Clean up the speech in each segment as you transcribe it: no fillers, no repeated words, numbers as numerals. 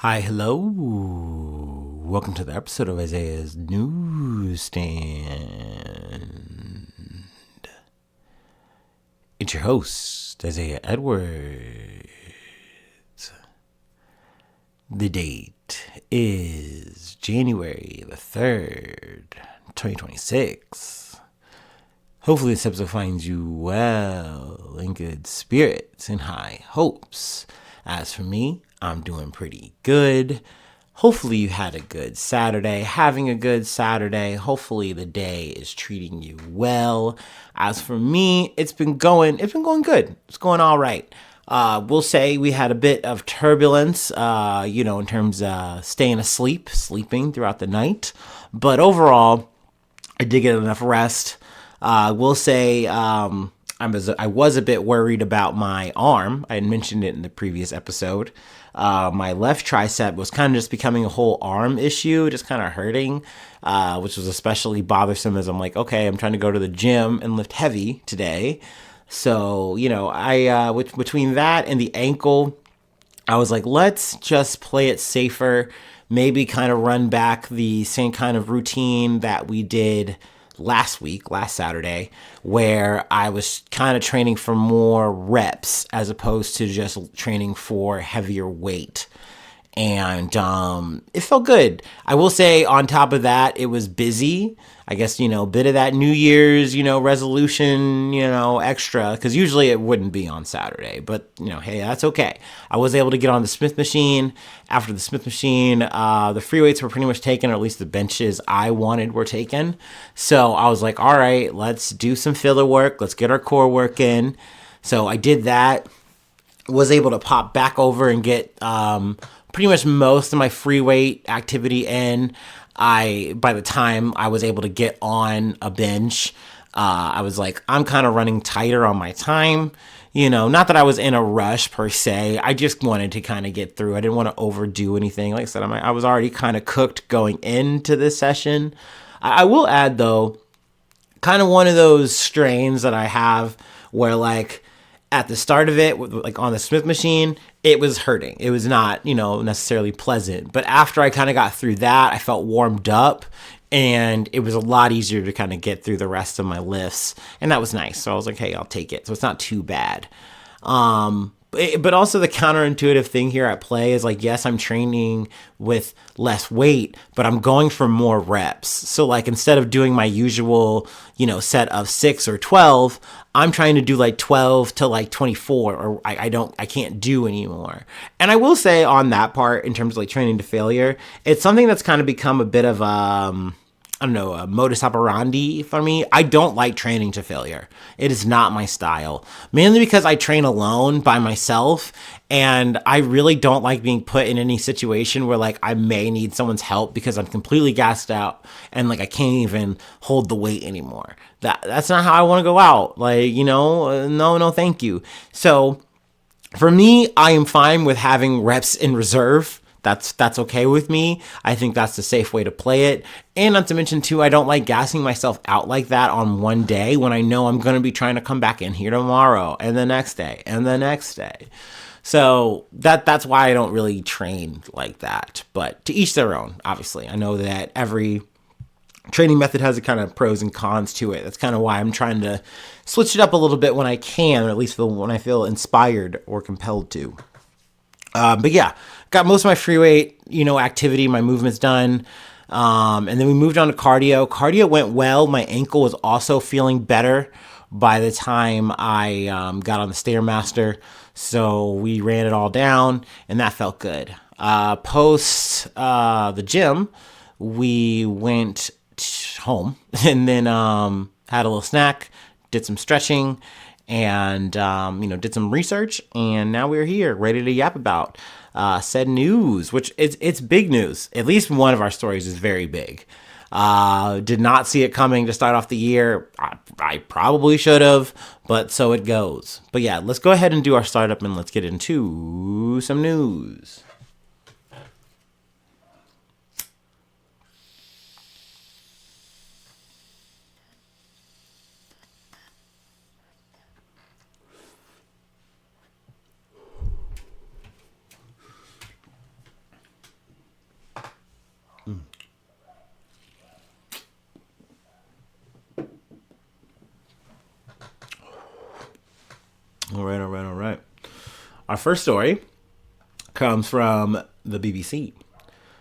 Hi, hello. Welcome to the episode of Isaiah's Newsstand. It's your host, Isaiah Edwards. The date is January the 3rd, 2026. Hopefully, this episode finds you well, in good spirits, and high hopes. As for me, I'm doing pretty good. Hopefully you had a good Saturday, having a good Saturday. Hopefully the day is treating you well. As for me, it's been going good. It's going all right. We'll say we had a bit of turbulence, in terms of sleeping throughout the night. But overall, I did get enough rest. We'll say I was a bit worried about my arm. I had mentioned it in the previous episode. My left tricep was kind of just becoming a whole arm issue, just kind of hurting, which was especially bothersome as I'm like, okay, I'm trying to go to the gym and lift heavy today. So, between that and the ankle, I was like, let's just play it safer. Maybe kind of run back the same kind of routine that we did last Saturday, where I was kind of training for more reps as opposed to just training for heavier weight. And it felt good. I will say on top of that, it was busy. I guess, a bit of that New Year's, resolution, extra, because usually it wouldn't be on Saturday. But, hey, that's okay. I was able to get on the Smith machine. After the Smith machine, the free weights were pretty much taken, or at least the benches I wanted were taken. So I was like, all right, let's do some filler work. Let's get our core work in. So I did that. Was able to pop back over and get pretty much most of my free weight activity in. By the time I was able to get on a bench, I was like, I'm kind of running tighter on my time. Not that I was in a rush per se. I just wanted to kind of get through. I didn't want to overdo anything. Like I said, I was already kind of cooked going into this session. I will add though, kind of one of those strains that I have where like at the start of it, like on the Smith machine, it was hurting. It was not, necessarily pleasant. But after I kind of got through that, I felt warmed up and it was a lot easier to kind of get through the rest of my lifts. And that was nice. So I was like, hey, I'll take it. So it's not too bad. But also the counterintuitive thing here at play is like, yes, I'm training with less weight, but I'm going for more reps. So like instead of doing my usual, set of 6 or 12, I'm trying to do like 12 to like 24, or I can't do anymore. And I will say on that part, in terms of like training to failure, it's something that's kind of become a bit of I don't know, a modus operandi for me. I don't like training to failure. It is not my style. Mainly because I train alone by myself, and I really don't like being put in any situation where like I may need someone's help because I'm completely gassed out and like I can't even hold the weight anymore. That's not how I want to go out. Like, no, thank you. So for me, I am fine with having reps in reserve. That's okay with me. I think that's the safe way to play it. And not to mention too, I don't like gassing myself out like that on one day when I know I'm going to be trying to come back in here tomorrow and the next day and the next day. So that's why I don't really train like that. But to each their own, obviously. I know that every training method has a kind of pros and cons to it. That's kind of why I'm trying to switch it up a little bit when I can, or at least when I feel inspired or compelled to. But yeah, got most of my free weight, activity, my movements done. And then we moved on to cardio. Cardio went well. My ankle was also feeling better by the time I got on the Stairmaster. So we ran it all down and that felt good. Post the gym, we went home and then had a little snack, did some stretching, and did some research, and now we're here ready to yap about said news, which it's big news. At least one of our stories is very big. Did not see it coming to start off the year. I probably should have, but so it goes. But yeah, let's go ahead and do our startup and let's get into some news. first story comes from the BBC.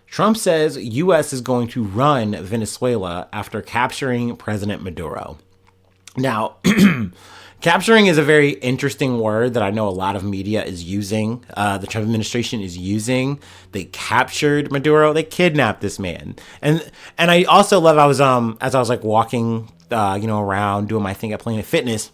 Trump says U.S. is going to run Venezuela after capturing President Maduro. Now, capturing is a very interesting word that I know a lot of media is using. The Trump administration is using. They captured Maduro. They kidnapped this man. And I also love, as I was like walking, around doing my thing at Planet Fitness,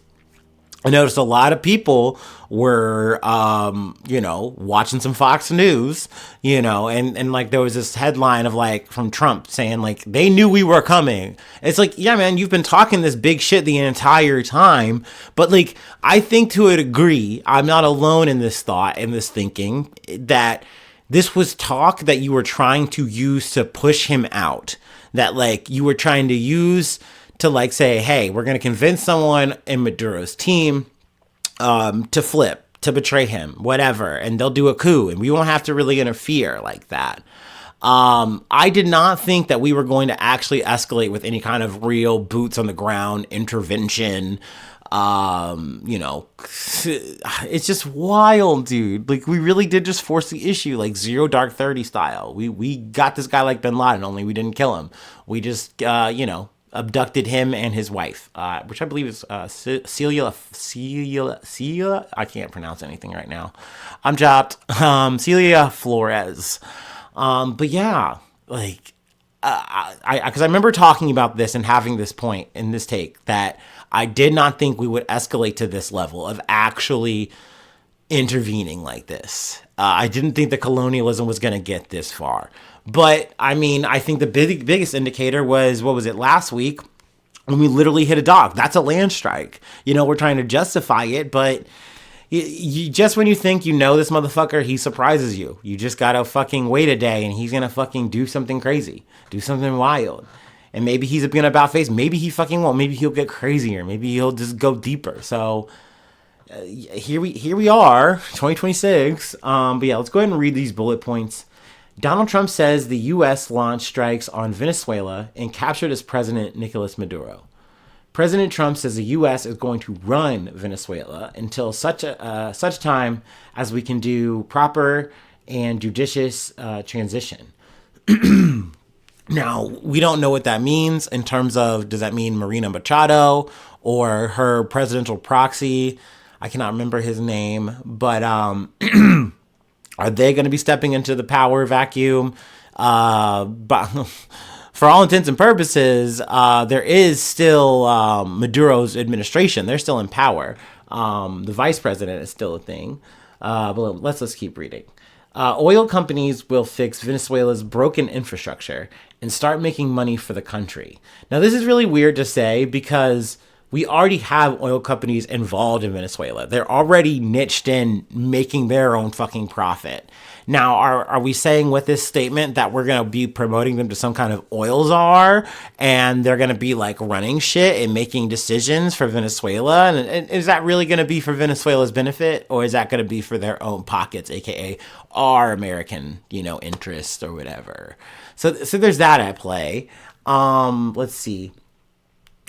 I noticed a lot of people were, watching some Fox News, and like there was this headline of like from Trump saying like they knew we were coming. It's like, yeah, man, you've been talking this big shit the entire time. But like, I think to a degree, I'm not alone in this thought and this thinking that this was talk that you were trying to use to push him out, that like you were trying to use to like say, hey, we're going to convince someone in Maduro's team to flip, to betray him, whatever, and they'll do a coup and we won't have to really interfere like that. I did not think that we were going to actually escalate with any kind of real boots on the ground intervention. It's just wild, dude. Like, we really did just force the issue, like Zero Dark 30 style. We got this guy like Bin Laden, only we didn't kill him. We just, abducted him and his wife, which I believe is Celia. I can't pronounce anything right now. I'm chopped. Celia Flores. But yeah, like, because I remember talking about this and having this point in this take that I did not think we would escalate to this level of actually intervening like this. I didn't think the colonialism was going to get this far. But, I mean, I think the biggest indicator was, what was it, last week when we literally hit a dock. That's a land strike. We're trying to justify it, but you just when you think you know this motherfucker, he surprises you. You just got to fucking wait a day and he's going to fucking do something crazy, do something wild. And maybe he's going to about face. Maybe he fucking won't. Maybe he'll get crazier. Maybe he'll just go deeper. So here we are, 2026. But yeah, let's go ahead and read these bullet points. Donald Trump says the U.S. launched strikes on Venezuela and captured its president, Nicolas Maduro. President Trump says the U.S. is going to run Venezuela until such time as we can do proper and judicious transition. Now, we don't know what that means in terms of, does that mean Marina Machado or her presidential proxy? I cannot remember his name, but are they going to be stepping into the power vacuum? But for all intents and purposes, there is still Maduro's administration. They're still in power. The vice president is still a thing. But let's keep reading. Oil companies will fix Venezuela's broken infrastructure and start making money for the country. Now, this is really weird to say because we already have oil companies involved in Venezuela. They're already niched in making their own fucking profit. Now, are we saying with this statement that we're going to be promoting them to some kind of oil czar and they're going to be like running shit and making decisions for Venezuela? And is that really going to be for Venezuela's benefit, or is that going to be for their own pockets, aka our American, interests or whatever? So there's that at play. Let's see.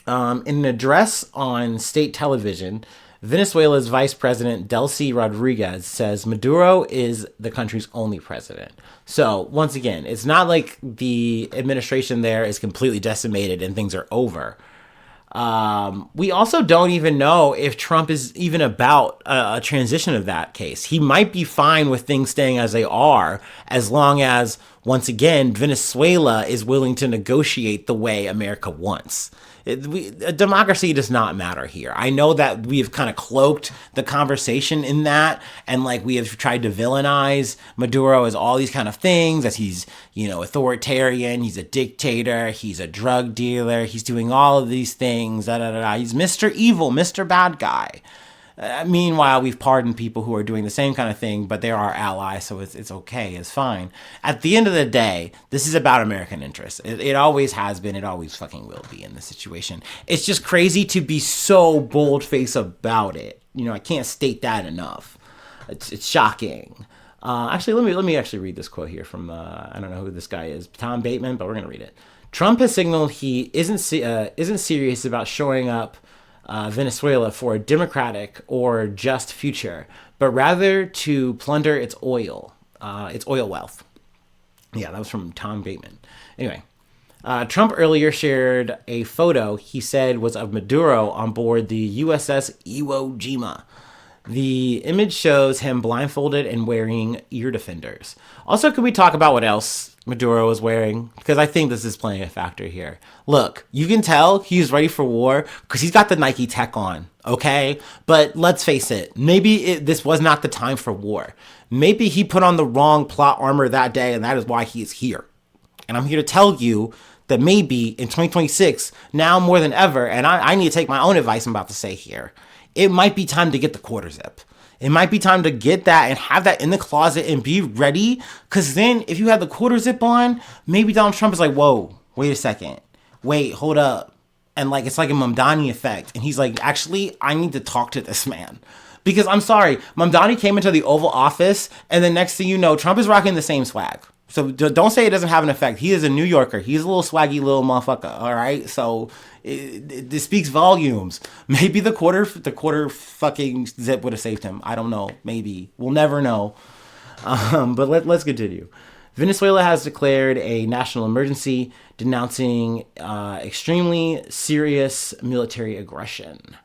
In an address on state television, Venezuela's Vice President Delcy Rodriguez says Maduro is the country's only president. So once again, it's not like the administration there is completely decimated and things are over. We also don't even know if Trump is even about a transition of that case. He might be fine with things staying as they are, as long as, once again, Venezuela is willing to negotiate the way America wants. Democracy does not matter here. I know that we have kind of cloaked the conversation in that, and like we have tried to villainize Maduro as all these kind of things, as he's, authoritarian, he's a dictator, he's a drug dealer, he's doing all of these things, He's Mr. Evil, Mr. Bad Guy. Meanwhile, we've pardoned people who are doing the same kind of thing, but they're our allies, so it's okay, it's fine. At the end of the day, this is about American interests. It always has been, it always fucking will be in this situation. It's just crazy to be so bold-faced about it. I can't state that enough. It's shocking. Actually, let me actually read this quote here from, I don't know who this guy is, Tom Bateman, but we're going to read it. Trump has signaled he isn't serious about showing up Venezuela for a democratic or just future, but rather to plunder its oil wealth. Yeah, that was from Tom Bateman. Anyway, Trump earlier shared a photo he said was of Maduro on board the USS Iwo Jima. The image shows him blindfolded and wearing ear defenders. Also, can we talk about what else Maduro was wearing? Because I think this is playing a factor here. Look, you can tell he's ready for war because he's got the Nike Tech on, okay? But let's face it, maybe this was not the time for war. Maybe he put on the wrong plot armor that day, and that is why he is here. And I'm here to tell you that maybe in 2026, now more than ever, and I need to take my own advice I'm about to say here, it might be time to get the quarter zip. It might be time to get that and have that in the closet and be ready. Because then if you have the quarter zip on, maybe Donald Trump is like, whoa, wait a second. Wait, hold up. And like, it's like a Mamdani effect. And he's like, actually, I need to talk to this man. Because I'm sorry, Mamdani came into the Oval Office and the next thing you know, Trump is rocking the same swag. So don't say it doesn't have an effect. He is a New Yorker. He's a little swaggy little motherfucker. All right. So it speaks volumes. Maybe the quarter fucking zip would have saved him. I don't know. Maybe we'll never know. But let's continue. Venezuela has declared a national emergency, denouncing extremely serious military aggression.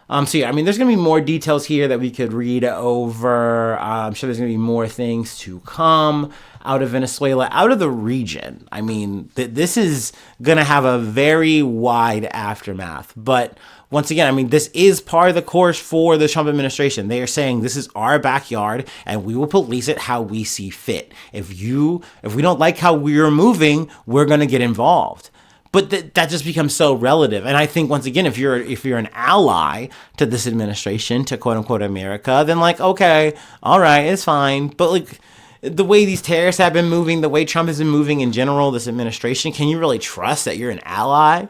So yeah, I mean, there's going to be more details here that we could read over. I'm sure there's going to be more things to come out of Venezuela, out of the region. I mean, this is going to have a very wide aftermath. But once again, I mean, this is part of the course for the Trump administration. They are saying this is our backyard and we will police it how we see fit. If we don't like how we're moving, we're going to get involved. But that just becomes so relative. And I think, once again, if you're an ally to this administration, to quote unquote America, then like, okay, all right, it's fine. But like the way these terrorists have been moving, the way Trump has been moving in general, this administration, can you really trust that you're an ally?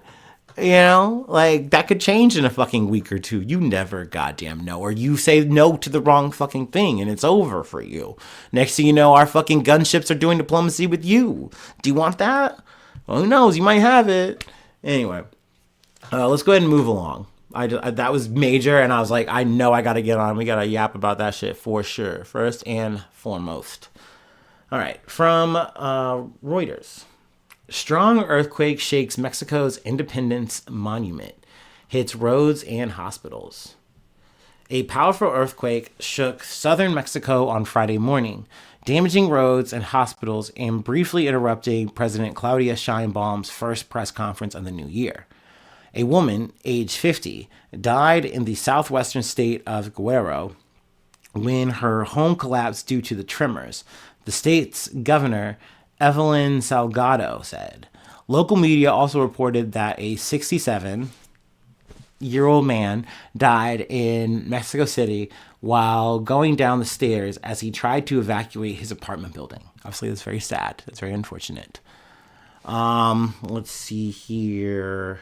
You know, like that could change in a fucking week or two. You never goddamn know. Or you say no to the wrong fucking thing and it's over for you. Next thing you know, our fucking gunships are doing diplomacy with you. Do you want that? Well, who knows? You might have it. Anyway, let's go ahead and move along. That was major, and I was like, I know I got to get on. We got to yap about that shit for sure, first and foremost. All right, from Reuters. Strong earthquake shakes Mexico's Independence Monument, hits roads and hospitals. A powerful earthquake shook southern Mexico on Friday morning, damaging roads and hospitals and briefly interrupting President Claudia Sheinbaum's first press conference of the new year. A woman, age 50, died in the southwestern state of Guerrero when her home collapsed due to the tremors, the state's governor, Evelyn Salgado, said. Local media also reported that a 67-year-old man died in Mexico City while going down the stairs as he tried to evacuate his apartment building. Obviously, that's very sad. That's very unfortunate. Let's see here.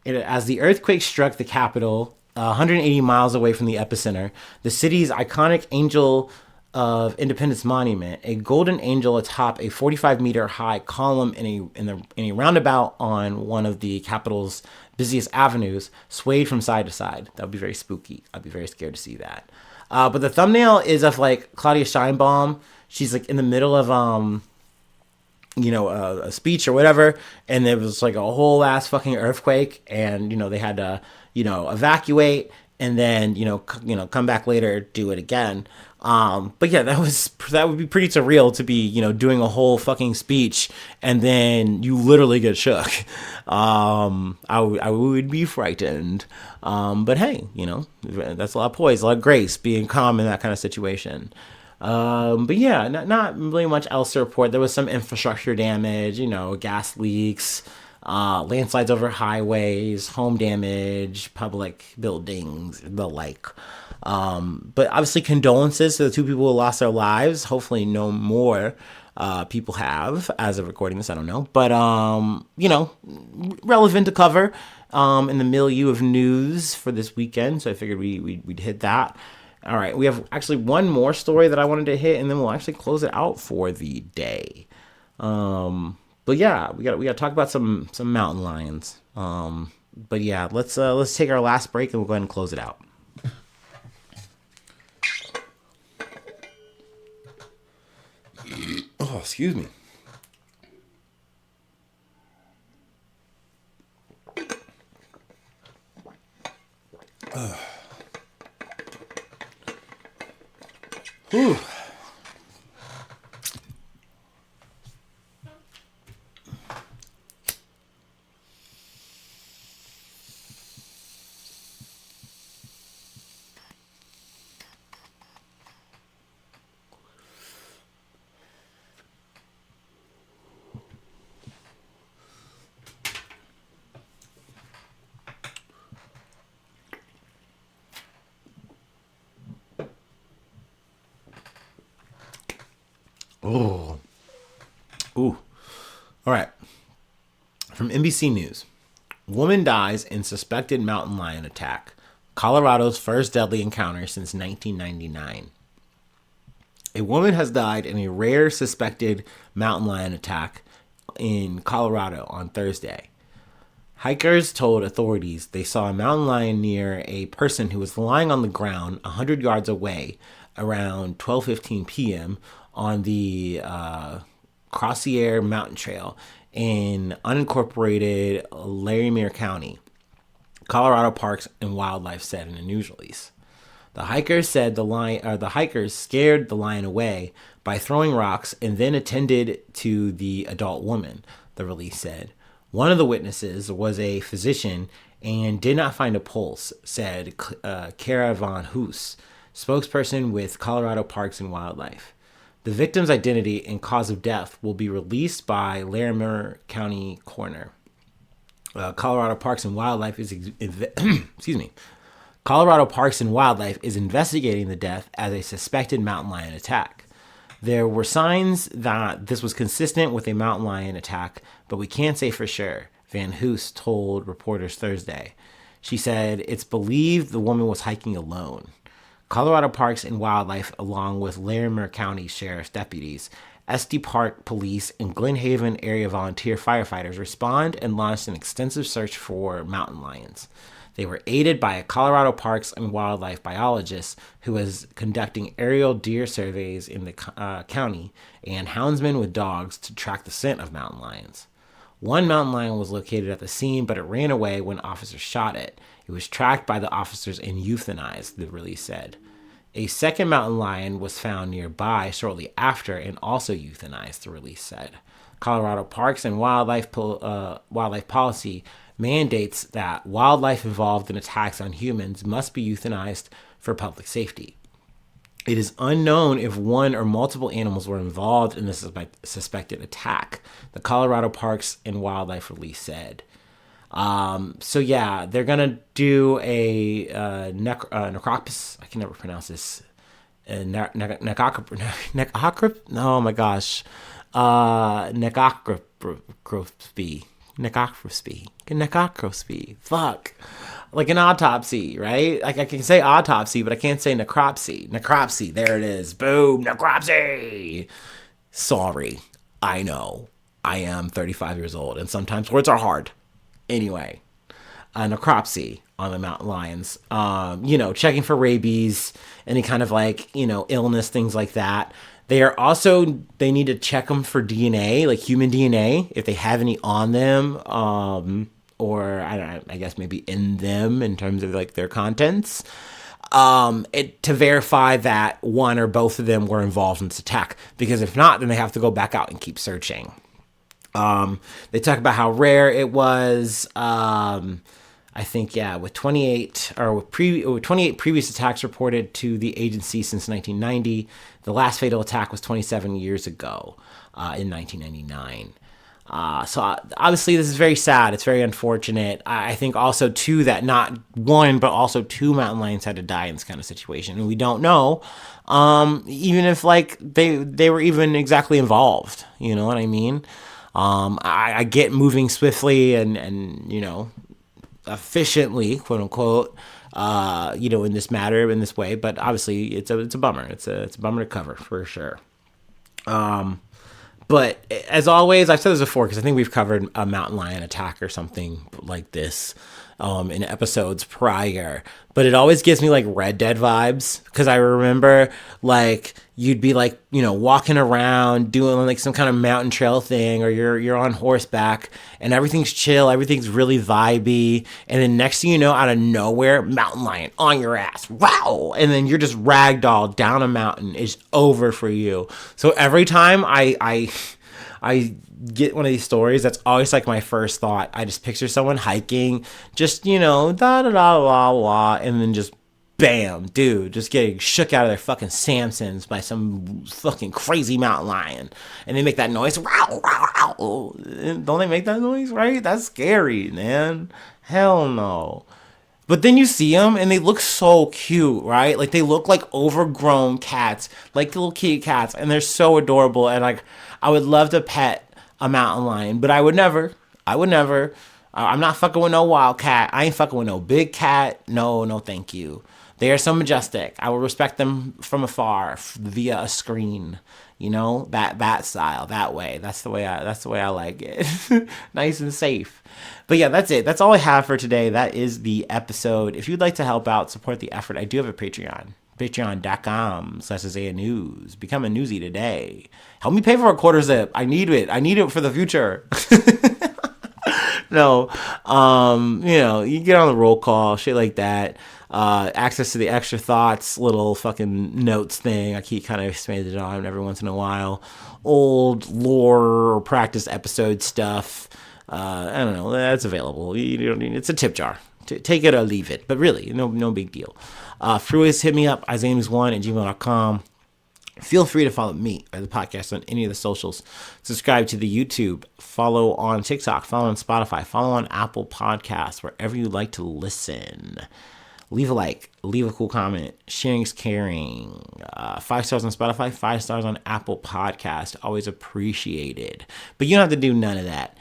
As the earthquake struck the capital, 180 miles away from the epicenter, the city's iconic Angel of Independence Monument, a golden angel atop a 45-meter high column in a roundabout on one of the capital's busiest avenues, swayed from side to side. That would be very spooky. I'd be very scared to see that. But the thumbnail is of like Claudia Sheinbaum. She's like in the middle of a speech or whatever, and there was like a whole ass fucking earthquake, and they had to evacuate and then come back later, do it again. But yeah, that would be pretty surreal to be doing a whole fucking speech and then you literally get shook. I would be frightened. But hey, that's a lot of poise, a lot of grace, being calm in that kind of situation. But yeah, not really much else to report. There was some infrastructure damage, gas leaks, landslides over highways, home damage, public buildings, the like. But obviously condolences to the two people who lost their lives. Hopefully no more people have as of recording this. I don't know. But, relevant to cover in the milieu of news for this weekend. So I figured we'd hit that. All right. We have actually one more story that I wanted to hit, and then we'll actually close it out for the day. But yeah, we got to talk about some mountain lions. But yeah, let's take our last break and we'll go ahead and close it out. Oh, excuse me. Whew. Oh. Ooh. All right. From NBC News. Woman dies in suspected mountain lion attack. Colorado's first deadly encounter since 1999. A woman has died in a rare suspected mountain lion attack in Colorado on Thursday. Hikers told authorities they saw a mountain lion near a person who was lying on the ground 100 yards away around 12:15 p.m. on the Crossier Mountain Trail in unincorporated Larimer County, Colorado Parks and Wildlife said in a news release. The hikers said the hikers scared the lion away by throwing rocks and then attended to the adult woman, the release said. One of the witnesses was a physician and did not find a pulse, said Kara Von Hoos, spokesperson with Colorado Parks and Wildlife. The victim's identity and cause of death will be released by Larimer County coroner. Colorado Parks and Wildlife is excuse me. Colorado Parks and Wildlife is investigating the death as a suspected mountain lion attack. There were signs that this was consistent with a mountain lion attack, but we can't say for sure, Van Hoos told reporters Thursday. She said it's believed the woman was hiking alone. Colorado Parks and Wildlife, along with Larimer County Sheriff's deputies, Estes Park Police, and Glen Haven area volunteer firefighters respond and launched an extensive search for mountain lions. They were aided by a Colorado Parks and Wildlife biologist who was conducting aerial deer surveys in the county and houndsmen with dogs to track the scent of mountain lions. One mountain lion was located at the scene, but it ran away when officers shot it. It was tracked by the officers and euthanized, the release said. A second mountain lion was found nearby shortly after and also euthanized, the release said. Colorado Parks and Wildlife policy mandates that wildlife involved in attacks on humans must be euthanized for public safety. It is unknown if one or multiple animals were involved in this suspected attack, the Colorado Parks and Wildlife release said. So yeah, they're gonna do a necropsy. I can never pronounce this. Oh my gosh, necropsy. Fuck, like an autopsy, right? Like I can say autopsy, but I can't say necropsy. Necropsy, there it is. Boom, necropsy. Sorry, I know. I am 35 years old, and sometimes words are hard. Anyway, necropsy on the mountain lions. Checking for rabies, any kind of illness, things like that. They need to check them for DNA, like human DNA, if they have any on them, or I guess maybe in them in terms of like their contents. To verify that one or both of them were involved in this attack, because if not, then they have to go back out and keep searching. They talk about how rare it was. I think, with 28 previous attacks reported to the agency since 1990. The last fatal attack was 27 years ago, in 1999. So obviously this is very sad. It's very unfortunate. I think also too that not one, but also two mountain lions had to die in this kind of situation. And we don't know, even if they were even exactly involved, you know what I mean? I get moving swiftly and efficiently, quote unquote, in this matter, in this way, but obviously it's a bummer. It's a bummer to cover for sure. But as always, I've said this before because I think we've covered a mountain lion attack or something like this in episodes prior, but it always gives me like Red Dead vibes, because I remember like you'd be like, walking around doing like some kind of mountain trail thing, or you're on horseback and everything's chill, everything's really vibey, and then next thing you know, out of nowhere, mountain lion on your ass, wow, and then you're just ragdoll down a mountain. It's over for you. So every time I get one of these stories, that's always like my first thought. I just picture someone hiking, just, da da da la la, and then just bam, dude, just getting shook out of their fucking Samsons by some fucking crazy mountain lion. And they make that noise. Wow, wow, wow. Don't they make that noise, right? That's scary, man. Hell no. But then you see them and they look so cute, right? Like they look like overgrown cats, like little kitty cats, and they're so adorable. And like, I would love to pet a mountain lion, but I would never. I'm not fucking with no wild cat. I ain't fucking with no big cat. No, no, thank you. They are so majestic. I will respect them from afar via a screen. That style, that way. That's the way I like it. Nice and safe. But yeah, that's it. That's all I have for today. That is the episode. If you'd like to help out, support the effort, I do have a Patreon. Patreon.com/Isaiah News. Become a newsie today. Help me pay for a quarter zip. I need it. I need it for the future. No, you get on the roll call, shit like that. Access to the extra thoughts, little fucking notes thing. I keep kind of expanding it on every once in a while. Old lore or practice episode stuff. I don't know. That's available. You don't need, it's a tip jar. Take it or leave it. But really, no big deal. Freeways, hit me up, isaiahnews1@gmail.com. Feel free to follow me or the podcast on any of the socials. Subscribe to the YouTube. Follow on TikTok. Follow on Spotify. Follow on Apple Podcasts, wherever you like to listen. Leave a like. Leave a cool comment. Sharing is caring. 5 stars on Spotify. 5 stars on Apple Podcast. Always appreciated. But you don't have to do none of that.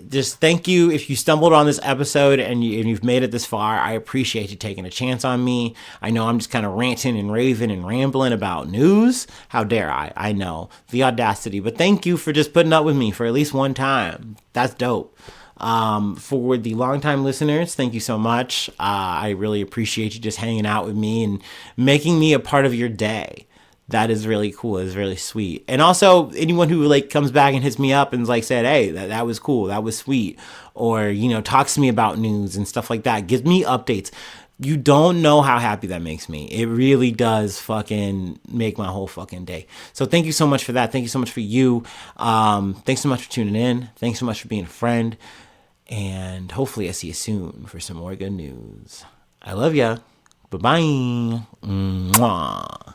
Just thank you if you stumbled on this episode and you've made it this far. I appreciate you taking a chance on me. I know I'm just kind of ranting and raving and rambling about news. How dare I? I know. The audacity. But thank you for just putting up with me for at least one time. That's dope. For the longtime listeners, thank you so much. I really appreciate you just hanging out with me and making me a part of your day. That is really cool. It's really sweet. And also anyone who like comes back and hits me up and like said, hey, that was cool. That was sweet. Or, talks to me about news and stuff like that. Gives me updates. You don't know how happy that makes me. It really does fucking make my whole fucking day. So thank you so much for that. Thank you so much for you. Thanks so much for tuning in. Thanks so much for being a friend. And hopefully I see you soon for some more good news. I love ya. Bye-bye. Mwah.